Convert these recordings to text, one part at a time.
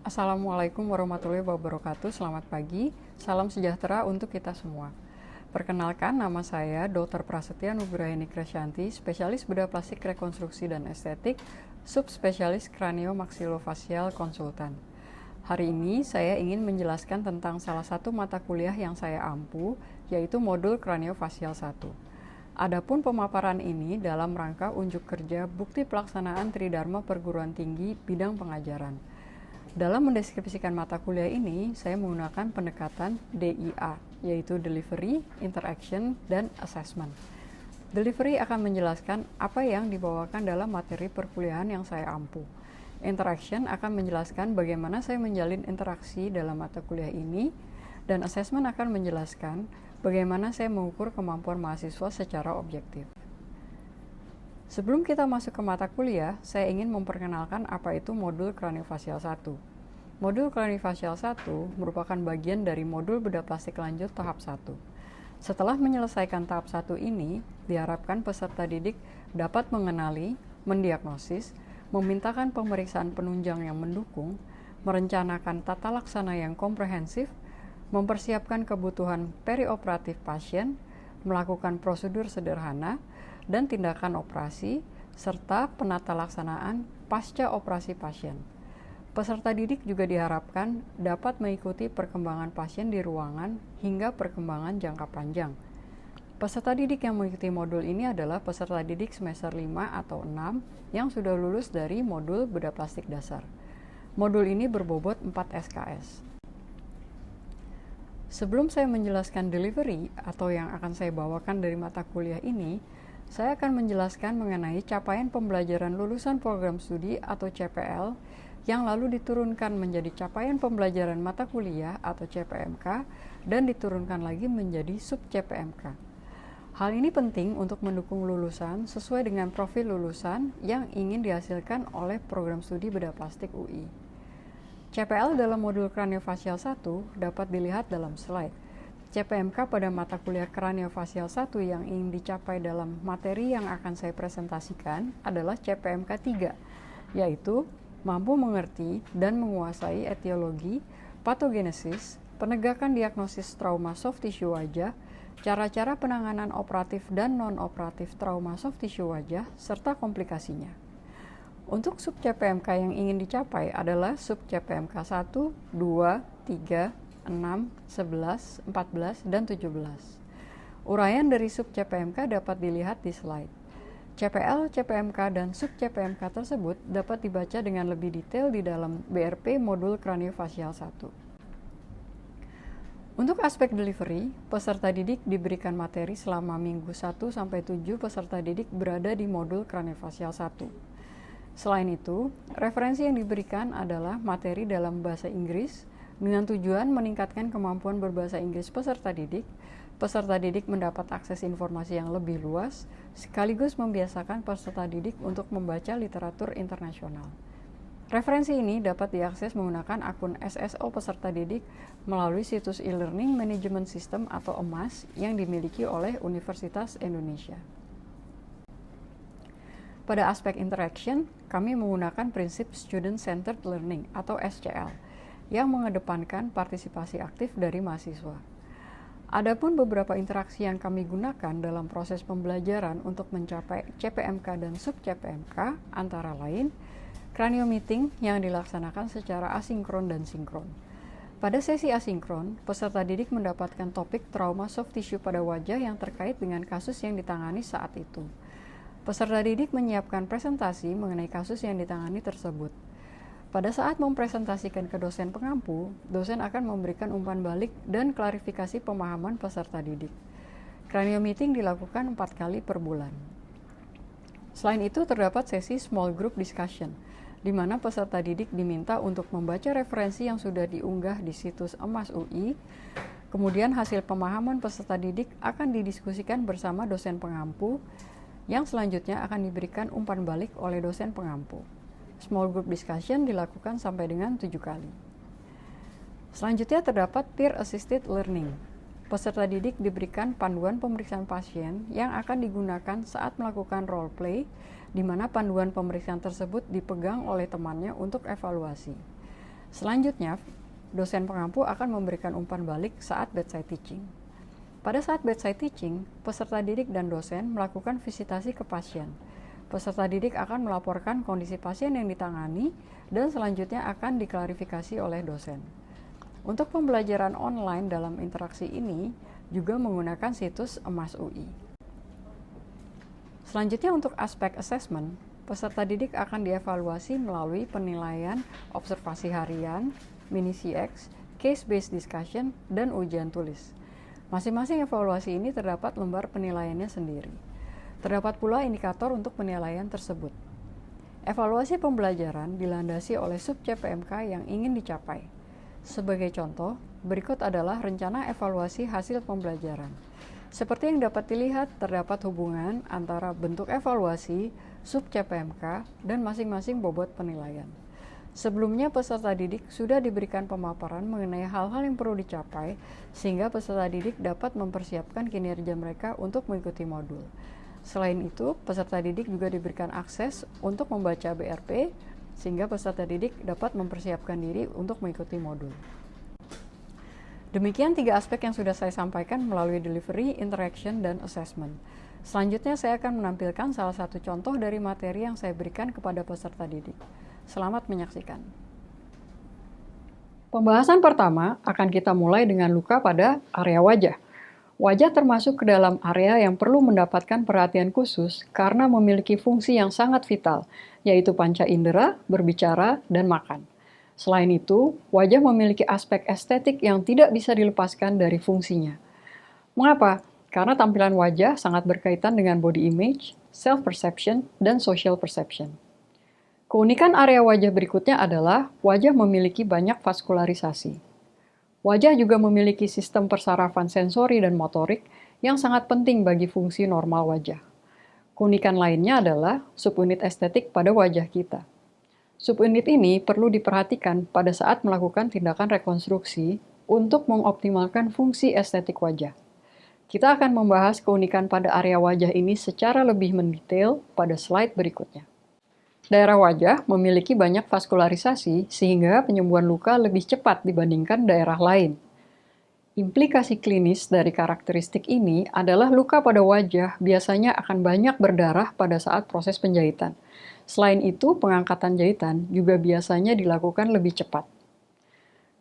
Assalamualaikum warahmatullahi wabarakatuh. Selamat pagi, salam sejahtera untuk kita semua. Perkenalkan, nama saya Dr. Prasetya Nugraheni Krisyanti, spesialis bedah plastik rekonstruksi dan estetik, subspesialis kraniomaksilofacial konsultan. Hari ini saya ingin menjelaskan tentang salah satu mata kuliah yang saya ampu, yaitu modul kraniofacial 1. Adapun pemaparan ini dalam rangka unjuk kerja bukti pelaksanaan Tridharma Perguruan Tinggi bidang pengajaran. Dalam mendeskripsikan mata kuliah ini, saya menggunakan pendekatan DIA, yaitu Delivery, Interaction, dan Assessment. Delivery akan menjelaskan apa yang dibawakan dalam materi perkuliahan yang saya ampu. Interaction akan menjelaskan bagaimana saya menjalin interaksi dalam mata kuliah ini, dan Assessment akan menjelaskan bagaimana saya mengukur kemampuan mahasiswa secara objektif. Sebelum kita masuk ke mata kuliah, saya ingin memperkenalkan apa itu modul kraniofacial 1. Modul kraniofacial 1 merupakan bagian dari modul bedah plastik lanjut tahap 1. Setelah menyelesaikan tahap 1 ini, diharapkan peserta didik dapat mengenali, mendiagnosis, memintakan pemeriksaan penunjang yang mendukung, merencanakan tata laksana yang komprehensif, mempersiapkan kebutuhan perioperatif pasien, melakukan prosedur sederhana, dan tindakan operasi, serta penata laksanaan pasca operasi pasien. Peserta didik juga diharapkan dapat mengikuti perkembangan pasien di ruangan hingga perkembangan jangka panjang. Peserta didik yang mengikuti modul ini adalah peserta didik semester 5 atau 6 yang sudah lulus dari modul bedah plastik dasar. Modul ini berbobot 4 SKS. Sebelum saya menjelaskan delivery atau yang akan saya bawakan dari mata kuliah ini, saya akan menjelaskan mengenai capaian pembelajaran lulusan program studi atau CPL yang lalu diturunkan menjadi capaian pembelajaran mata kuliah atau CPMK dan diturunkan lagi menjadi sub CPMK. Hal ini penting untuk mendukung lulusan sesuai dengan profil lulusan yang ingin dihasilkan oleh program studi bedah plastik UI. CPL dalam modul kraniofacial 1 dapat dilihat dalam slide. CPMK pada mata kuliah kraniofacial 1 yang ingin dicapai dalam materi yang akan saya presentasikan adalah CPMK 3, yaitu mampu mengerti dan menguasai etiologi, patogenesis, penegakan diagnosis trauma soft tissue wajah, cara-cara penanganan operatif dan non-operatif trauma soft tissue wajah, serta komplikasinya. Untuk sub CPMK yang ingin dicapai adalah sub CPMK 1, 2, 3, 6, 11, 14, dan 17. Uraian dari sub CPMK dapat dilihat di slide. CPL, CPMK, dan sub CPMK tersebut dapat dibaca dengan lebih detail di dalam BRP modul kraniofacial 1. Untuk aspek delivery, peserta didik diberikan materi selama minggu 1-7 peserta didik berada di modul kraniofacial 1. Selain itu, referensi yang diberikan adalah materi dalam bahasa Inggris, dengan tujuan meningkatkan kemampuan berbahasa Inggris peserta didik mendapat akses informasi yang lebih luas, sekaligus membiasakan peserta didik untuk membaca literatur internasional. Referensi ini dapat diakses menggunakan akun SSO peserta didik melalui situs e-learning management system atau EMAS yang dimiliki oleh Universitas Indonesia. Pada aspek interaction, kami menggunakan prinsip Student Centered Learning atau SCL, yang mengedepankan partisipasi aktif dari mahasiswa. Adapun beberapa interaksi yang kami gunakan dalam proses pembelajaran untuk mencapai CPMK dan sub CPMK antara lain Cranio Meeting yang dilaksanakan secara asinkron dan sinkron. Pada sesi asinkron, peserta didik mendapatkan topik trauma soft tissue pada wajah yang terkait dengan kasus yang ditangani saat itu. Peserta didik menyiapkan presentasi mengenai kasus yang ditangani tersebut. Pada saat mempresentasikan ke dosen pengampu, dosen akan memberikan umpan balik dan klarifikasi pemahaman peserta didik. Cranio Meeting dilakukan 4 kali per bulan. Selain itu, terdapat sesi small group discussion, di mana peserta didik diminta untuk membaca referensi yang sudah diunggah di situs EMAS UI. Kemudian hasil pemahaman peserta didik akan didiskusikan bersama dosen pengampu, yang selanjutnya akan diberikan umpan balik oleh dosen pengampu. Small group discussion dilakukan sampai dengan 7 kali. Selanjutnya terdapat peer assisted learning. Peserta didik diberikan panduan pemeriksaan pasien yang akan digunakan saat melakukan role play, di mana panduan pemeriksaan tersebut dipegang oleh temannya untuk evaluasi. Selanjutnya, dosen pengampu akan memberikan umpan balik saat bedside teaching. Pada saat bedside teaching, peserta didik dan dosen melakukan visitasi ke pasien. Peserta didik akan melaporkan kondisi pasien yang ditangani dan selanjutnya akan diklarifikasi oleh dosen. Untuk pembelajaran online dalam interaksi ini juga menggunakan situs Emas UI. Selanjutnya untuk aspek assessment, peserta didik akan dievaluasi melalui penilaian observasi harian, mini CX, case-based discussion, dan ujian tulis. Masing-masing evaluasi ini terdapat lembar penilaiannya sendiri. Terdapat pula indikator untuk penilaian tersebut. Evaluasi pembelajaran dilandasi oleh sub CPMK yang ingin dicapai. Sebagai contoh, berikut adalah rencana evaluasi hasil pembelajaran. Seperti yang dapat dilihat, terdapat hubungan antara bentuk evaluasi, sub CPMK, dan masing-masing bobot penilaian. Sebelumnya, peserta didik sudah diberikan pemaparan mengenai hal-hal yang perlu dicapai, sehingga peserta didik dapat mempersiapkan kinerja mereka untuk mengikuti modul. Selain itu, peserta didik juga diberikan akses untuk membaca BRP, sehingga peserta didik dapat mempersiapkan diri untuk mengikuti modul. Demikian 3 aspek yang sudah saya sampaikan melalui delivery, interaction, dan assessment. Selanjutnya saya akan menampilkan salah satu contoh dari materi yang saya berikan kepada peserta didik. Selamat menyaksikan. Pembahasan pertama akan kita mulai dengan luka pada area wajah. Wajah termasuk ke dalam area yang perlu mendapatkan perhatian khusus karena memiliki fungsi yang sangat vital, yaitu panca indera, berbicara, dan makan. Selain itu, wajah memiliki aspek estetik yang tidak bisa dilepaskan dari fungsinya. Mengapa? Karena tampilan wajah sangat berkaitan dengan body image, self-perception, dan social perception. Keunikan area wajah berikutnya adalah wajah memiliki banyak vaskularisasi. Wajah juga memiliki sistem persarafan sensori dan motorik yang sangat penting bagi fungsi normal wajah. Keunikan lainnya adalah subunit estetik pada wajah kita. Subunit ini perlu diperhatikan pada saat melakukan tindakan rekonstruksi untuk mengoptimalkan fungsi estetik wajah. Kita akan membahas keunikan pada area wajah ini secara lebih mendetail pada slide berikutnya. Daerah wajah memiliki banyak vaskularisasi sehingga penyembuhan luka lebih cepat dibandingkan daerah lain. Implikasi klinis dari karakteristik ini adalah luka pada wajah biasanya akan banyak berdarah pada saat proses penjahitan. Selain itu, pengangkatan jahitan juga biasanya dilakukan lebih cepat.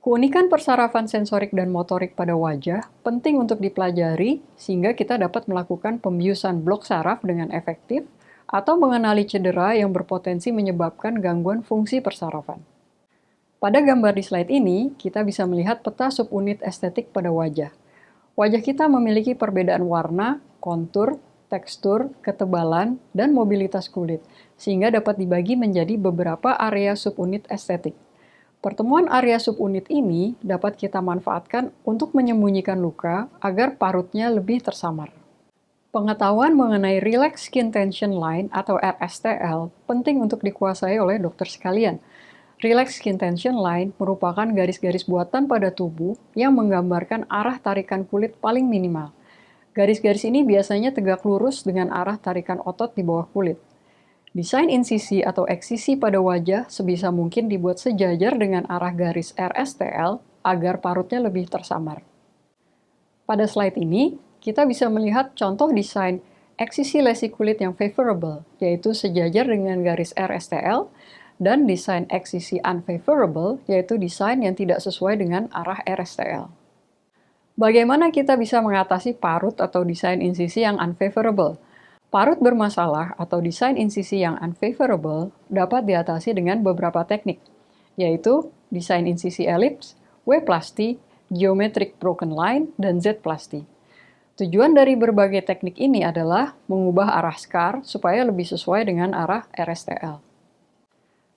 Keunikan persarafan sensorik dan motorik pada wajah penting untuk dipelajari sehingga kita dapat melakukan pembiusan blok saraf dengan efektif atau mengenali cedera yang berpotensi menyebabkan gangguan fungsi persarafan. Pada gambar di slide ini, kita bisa melihat peta subunit estetik pada wajah. Wajah kita memiliki perbedaan warna, kontur, tekstur, ketebalan, dan mobilitas kulit, sehingga dapat dibagi menjadi beberapa area subunit estetik. Pertemuan area subunit ini dapat kita manfaatkan untuk menyembunyikan luka agar parutnya lebih tersamar. Pengetahuan mengenai Relaxed Skin Tension Line atau RSTL penting untuk dikuasai oleh dokter sekalian. Relaxed Skin Tension Line merupakan garis-garis buatan pada tubuh yang menggambarkan arah tarikan kulit paling minimal. Garis-garis ini biasanya tegak lurus dengan arah tarikan otot di bawah kulit. Desain insisi atau eksisi pada wajah sebisa mungkin dibuat sejajar dengan arah garis RSTL agar parutnya lebih tersamar. Pada slide ini, kita bisa melihat contoh desain eksisi lesi kulit yang favorable, yaitu sejajar dengan garis RSTL, dan desain eksisi unfavorable, yaitu desain yang tidak sesuai dengan arah RSTL. Bagaimana kita bisa mengatasi parut atau desain insisi yang unfavorable? Parut bermasalah atau desain insisi yang unfavorable dapat diatasi dengan beberapa teknik, yaitu desain insisi elips, W-plasty, geometric broken line, dan Z-plasty. Tujuan dari berbagai teknik ini adalah mengubah arah scar supaya lebih sesuai dengan arah RSTL.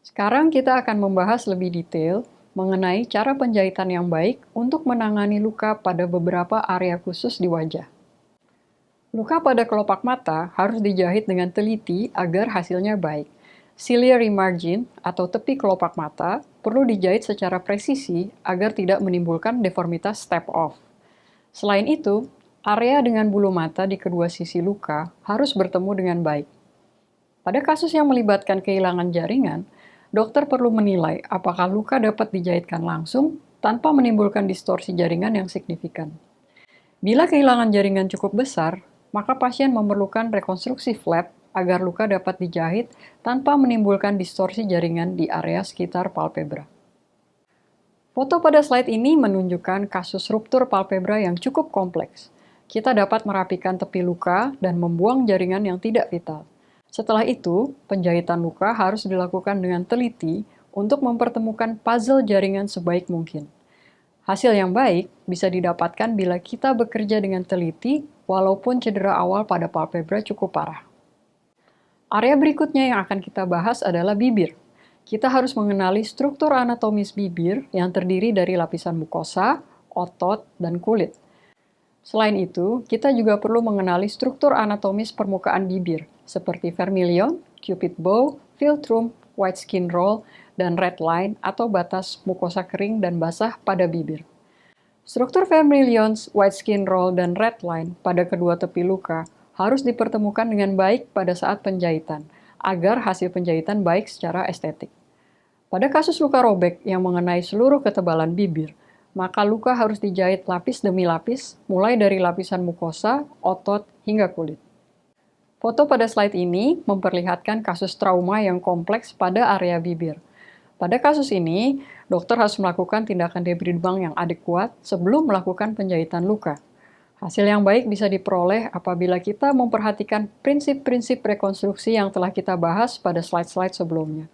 Sekarang kita akan membahas lebih detail mengenai cara penjahitan yang baik untuk menangani luka pada beberapa area khusus di wajah. Luka pada kelopak mata harus dijahit dengan teliti agar hasilnya baik. Ciliary margin atau tepi kelopak mata perlu dijahit secara presisi agar tidak menimbulkan deformitas step-off. Selain itu, area dengan bulu mata di kedua sisi luka harus bertemu dengan baik. Pada kasus yang melibatkan kehilangan jaringan, dokter perlu menilai apakah luka dapat dijahitkan langsung tanpa menimbulkan distorsi jaringan yang signifikan. Bila kehilangan jaringan cukup besar, maka pasien memerlukan rekonstruksi flap agar luka dapat dijahit tanpa menimbulkan distorsi jaringan di area sekitar palpebra. Foto pada slide ini menunjukkan kasus ruptur palpebra yang cukup kompleks. Kita dapat merapikan tepi luka dan membuang jaringan yang tidak vital. Setelah itu, penjahitan luka harus dilakukan dengan teliti untuk mempertemukan puzzle jaringan sebaik mungkin. Hasil yang baik bisa didapatkan bila kita bekerja dengan teliti walaupun cedera awal pada palpebra cukup parah. Area berikutnya yang akan kita bahas adalah bibir. Kita harus mengenali struktur anatomis bibir yang terdiri dari lapisan mukosa, otot, dan kulit. Selain itu, kita juga perlu mengenali struktur anatomis permukaan bibir, seperti vermilion, cupid bow, philtrum, white skin roll, dan red line atau batas mukosa kering dan basah pada bibir. Struktur vermilions, white skin roll, dan red line pada kedua tepi luka harus dipertemukan dengan baik pada saat penjahitan, agar hasil penjahitan baik secara estetik. Pada kasus luka robek yang mengenai seluruh ketebalan bibir, maka luka harus dijahit lapis demi lapis, mulai dari lapisan mukosa, otot, hingga kulit. Foto pada slide ini memperlihatkan kasus trauma yang kompleks pada area bibir. Pada kasus ini, dokter harus melakukan tindakan debridement yang adekuat sebelum melakukan penjahitan luka. Hasil yang baik bisa diperoleh apabila kita memperhatikan prinsip-prinsip rekonstruksi yang telah kita bahas pada slide-slide sebelumnya.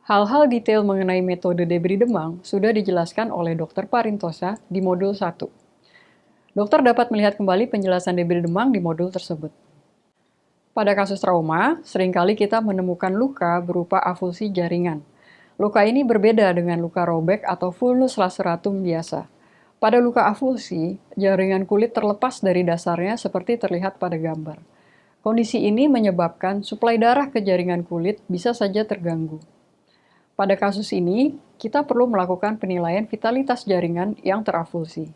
Hal-hal detail mengenai metode debridement sudah dijelaskan oleh Dr. Parintosa di modul 1. Dokter dapat melihat kembali penjelasan debridement di modul tersebut. Pada kasus trauma, seringkali kita menemukan luka berupa avulsi jaringan. Luka ini berbeda dengan luka robek atau vulnus laceratum biasa. Pada luka avulsi, jaringan kulit terlepas dari dasarnya seperti terlihat pada gambar. Kondisi ini menyebabkan suplai darah ke jaringan kulit bisa saja terganggu. Pada kasus ini, kita perlu melakukan penilaian vitalitas jaringan yang teravulsi.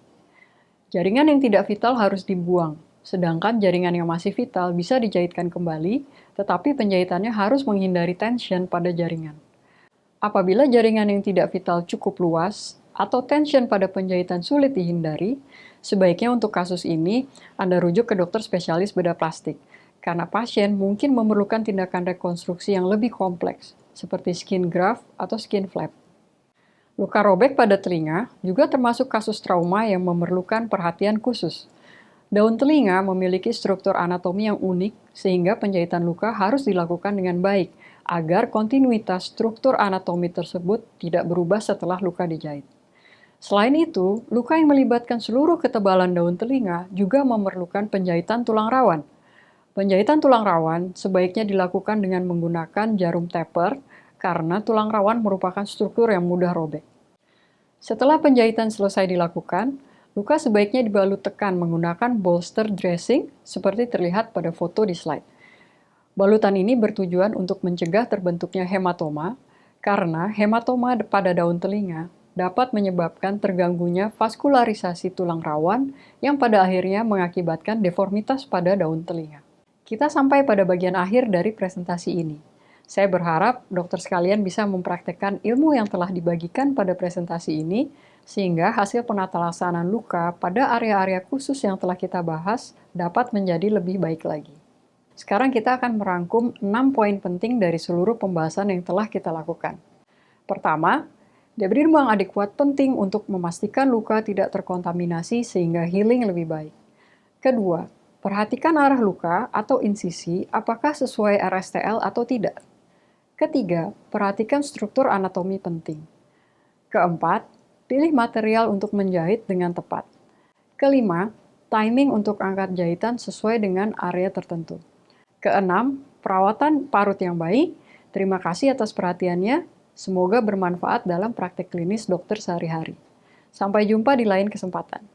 Jaringan yang tidak vital harus dibuang, sedangkan jaringan yang masih vital bisa dijahitkan kembali, tetapi penjahitannya harus menghindari tension pada jaringan. Apabila jaringan yang tidak vital cukup luas, atau tension pada penjahitan sulit dihindari, sebaiknya untuk kasus ini Anda rujuk ke dokter spesialis bedah plastik, karena pasien mungkin memerlukan tindakan rekonstruksi yang lebih kompleks, seperti skin graft atau skin flap. Luka robek pada telinga juga termasuk kasus trauma yang memerlukan perhatian khusus. Daun telinga memiliki struktur anatomi yang unik, sehingga penjahitan luka harus dilakukan dengan baik, agar kontinuitas struktur anatomi tersebut tidak berubah setelah luka dijahit. Selain itu, luka yang melibatkan seluruh ketebalan daun telinga juga memerlukan penjahitan tulang rawan. Penjahitan tulang rawan sebaiknya dilakukan dengan menggunakan jarum taper karena tulang rawan merupakan struktur yang mudah robek. Setelah penjahitan selesai dilakukan, luka sebaiknya dibalut tekan menggunakan bolster dressing seperti terlihat pada foto di slide. Balutan ini bertujuan untuk mencegah terbentuknya hematoma karena hematoma pada daun telinga dapat menyebabkan terganggunya vaskularisasi tulang rawan yang pada akhirnya mengakibatkan deformitas pada daun telinga. Kita sampai pada bagian akhir dari presentasi ini. Saya berharap dokter sekalian bisa mempraktekkan ilmu yang telah dibagikan pada presentasi ini, sehingga hasil penata laksanaan luka pada area-area khusus yang telah kita bahas dapat menjadi lebih baik lagi. Sekarang kita akan merangkum 6 poin penting dari seluruh pembahasan yang telah kita lakukan. Pertama, debridement adekuat penting untuk memastikan luka tidak terkontaminasi sehingga healing lebih baik. Kedua, perhatikan arah luka atau insisi apakah sesuai RSTL atau tidak. Ketiga, perhatikan struktur anatomi penting. Keempat, pilih material untuk menjahit dengan tepat. Kelima, timing untuk angkat jahitan sesuai dengan area tertentu. Keenam, perawatan parut yang baik. Terima kasih atas perhatiannya. Semoga bermanfaat dalam praktek klinis dokter sehari-hari. Sampai jumpa di lain kesempatan.